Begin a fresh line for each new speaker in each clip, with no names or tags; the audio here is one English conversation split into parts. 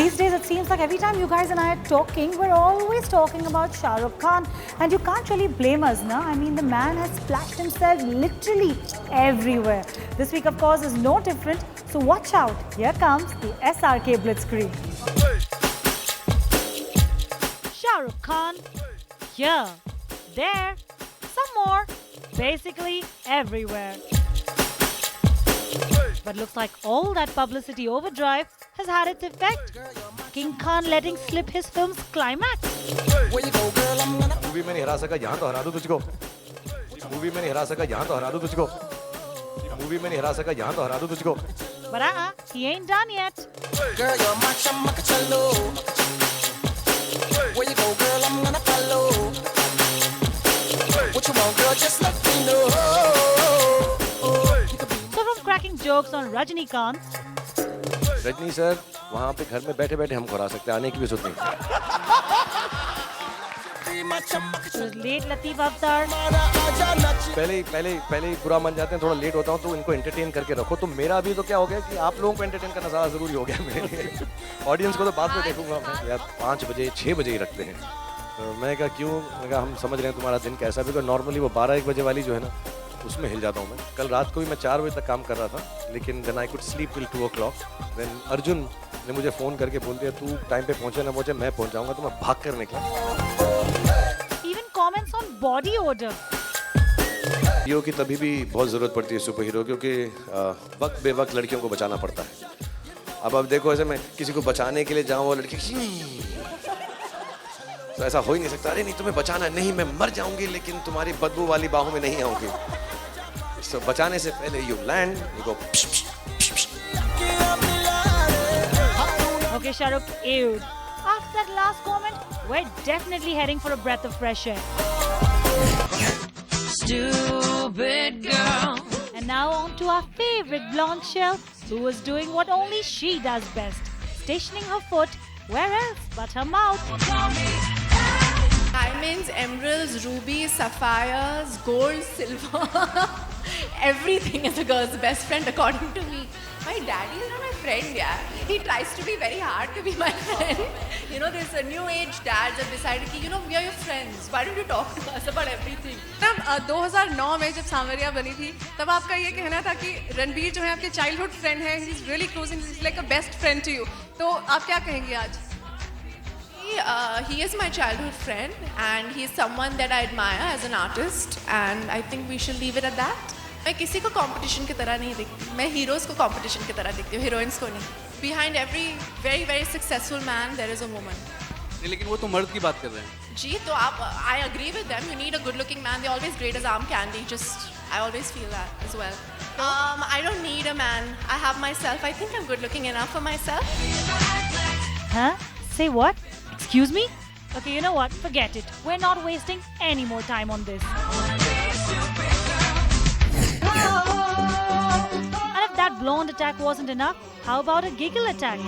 These days it seems like every time you guys and I are talking, we're always talking about Shah Rukh Khan. And you can't really blame us, no? I mean, the man has splashed himself literally everywhere. This week, of course, is no different. So watch out. Here comes the SRK Blitzkrieg. Shah Rukh Khan. Here. There. Some more. Basically everywhere. But looks like all that publicity overdrive has had its effect. King Khan letting slip his film's climax.
Movie में नहीं हरा सका, यहाँ तो हरा दूँ तुझको. Movie में नहीं हरा सका, यहाँ तो हरा दूँ तुझको. मूवी में नहीं हरा सका, यहाँ तो हरा दूँ तुझको.
But he ain't done yet.
Girl, you're my chamachallo. Where you go, girl, I'm gonna follow. What you want, girl, just let me know.
So from cracking jokes on Rajinikanth,
Rajni sir, वहाँ पे घर में बैठे-बैठे हम खुरा सकते हैं, आने की भी जरूरत नहीं.
to his late Lateef Avtar,
पहले ही बुरा मान जाते हैं, थोड़ा लेट होता हूँ तो इनको एंटरटेन करके रखो. तो मेरा भी तो क्या हो गया कि आप लोगों को एंटरटेन करना ज़्यादा ज़रूरी हो गया मेरे लिए. ऑडियंस को तो बाद में देखूंगा मैं. यार 5 बजे 6 बजे ही रखते हैं. तो मैं कहा क्यों? मैं कहा हम समझ रहे हैं तुम्हारा दिन कैसा भी. नॉर्मली वो 12-1 बजे वाली जो है ना, उसमें हिल जाता हूँ मैं. कल रात को भी मैं 4 बजे तक काम कर रहा था, लेकिन then I could sleep till 2 o'clock. Then Arjun ने मुझे फ़ोन करके बोल दिया तू टाइम पे पहुँचे ना पहुँचे, मैं पहुँच जाऊँगा. तो मैं भाग कर निकला.
even comments on body odor.
Hero की तभी भी बहुत ज़रूरत पड़ती है सुपर हीरो, क्योंकि वक्त बे वक्त लड़कियों को बचाना पड़ता है. अब देखो ऐसे मैं किसी को बचाने के लिए जाऊँ और लड़की तो ऐसा हो ही नहीं सकता. अरे नहीं तुम्हें बचाना नहीं, मैं मर जाऊंगी लेकिन तुम्हारी बदबू वाली बाहों में नहीं आऊंगी. तो बचाने से पहले you land, you go.
Okay, Shah Rukh, ew. After that last comment, we're definitely heading for a breath of fresh air.
Stupid girl.
And now on to our favorite blonde shell, who is doing what only she does best, stationing her foot where else but her mouth.
Diamonds, emeralds, rubies, sapphires, gold, silver. Everything is a girl's best friend according to me. My daddy is not my friend, yeah. He tries to be very hard to be my friend. You know, there's a new age dads have decided कि, you know, we are your friends. Why don't you talk to us about everything?
तब 2009 में जब सांवरिया बनी थी, तब आपका ये कहना था कि रणबीर जो है आपके चाइल्डहुड फ्रेंड है, he is really close and he is like a best friend to you. तो आप क्या कहेंगे आज?
He is my childhood friend and he is someone that I admire as an artist and I think we should leave it at that. मैं किसी को competition की तरह नहीं देखती. मैं heroes को competition की तरह देखती हूँ, heroines को नहीं. Behind every very very successful man there is a woman.
नहीं, लेकिन वो तो मर्द की बात कर रहे हैं.
जी तो आप I agree with them. You need a good-looking man. They're always great as arm candy. Just I always feel that as well. I don't need a man. I have myself. I think I'm good-looking enough for myself.
Huh? Say what? Excuse me? Okay, you know what? Forget it. We're not wasting any more time on this. And if that blonde attack wasn't enough, how about a giggle attack?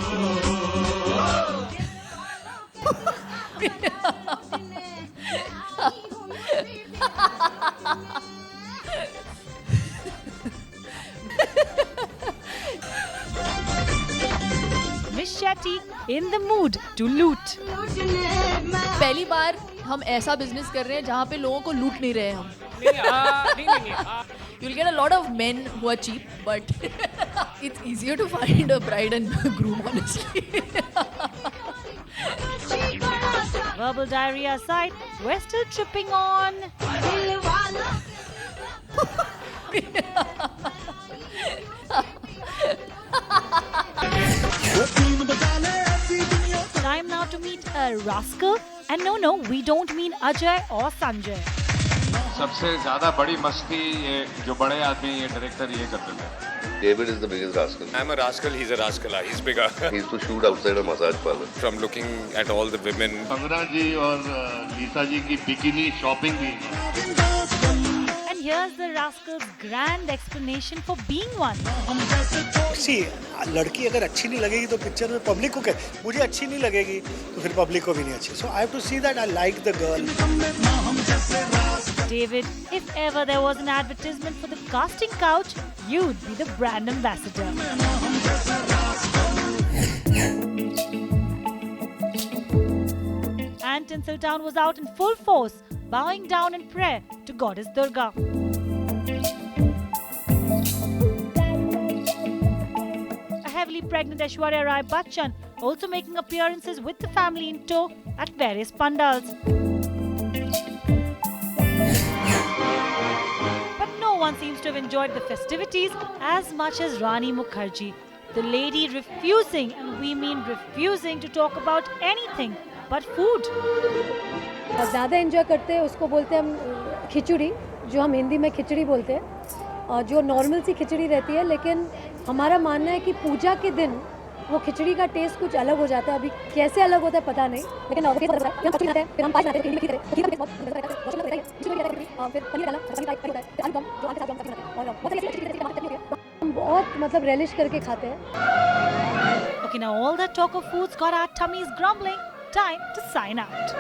Miss Shetty in the mood to loot.
पहली बार हम ऐसा business कर रहे हैं जहाँ पे लोगों को लूट नहीं रहे हम. You'll get a lot of men who are cheap, but it's easier to find a bride and groom, honestly.
Verbal diarrhea aside, we're still tripping on time now to meet a rascal. And no, we don't mean Ajay or Sanjay.
सबसे ज़्यादा बड़ी मस्ती ये जो बड़े आदमी ये director ये करते थे.
David is the biggest rascal.
I'm a rascal, he's a rascal. He's bigger.
He used to shoot outside a massage parlor.
From looking at all the women.
Kangana जी और लीसा जी की बिकिनी शॉपिंग भी.
And here's the rascal's grand explanation for being one.
See, लड़की अगर अच्छी नहीं लगेगी तो picture में पब्लिक को क्या? मुझे अच्छी नहीं लगेगी तो फिर पब्लिक को भी नहीं अच्छी. So I have to see that I like the girl.
David, if ever there was an advertisement for the casting couch, you'd be the brand ambassador. Tinsel Town was out in full force, bowing down in prayer to Goddess Durga. A heavily pregnant Aishwarya Rai Bachchan also making appearances with the family in tow at various pandals. But no one seems to have enjoyed the festivities as much as Rani Mukherjee. The lady refusing, and we mean refusing, to talk about anything but food.
ज़्यादा enjoy करते हैं उसको बोलते हैं हम खिचड़ी, जो हम हिंदी में खिचड़ी बोलते हैं, और जो नॉर्मल सी खिचड़ी रहती है, लेकिन हमारा मानना है कि पूजा के दिन वो खिचड़ी का टेस्ट कुछ अलग हो जाता है. अभी कैसे अलग होता है पता नहीं, लेकिन हम खिचड़ी बनाते हैं, फिर हम पायस बनाते हैं, फिर खीर का बहुत फिर पनीर डाला, पनीर टाइप होता है, फिर आलू दम जो आटे साथ बनाते हैं, और बहुत सारी खिचड़ी रहती है, हम बहुत मतलब relish करके खाते हैं.
Okay, now all that talk of foods got our tummies grumbling. Time to sign out.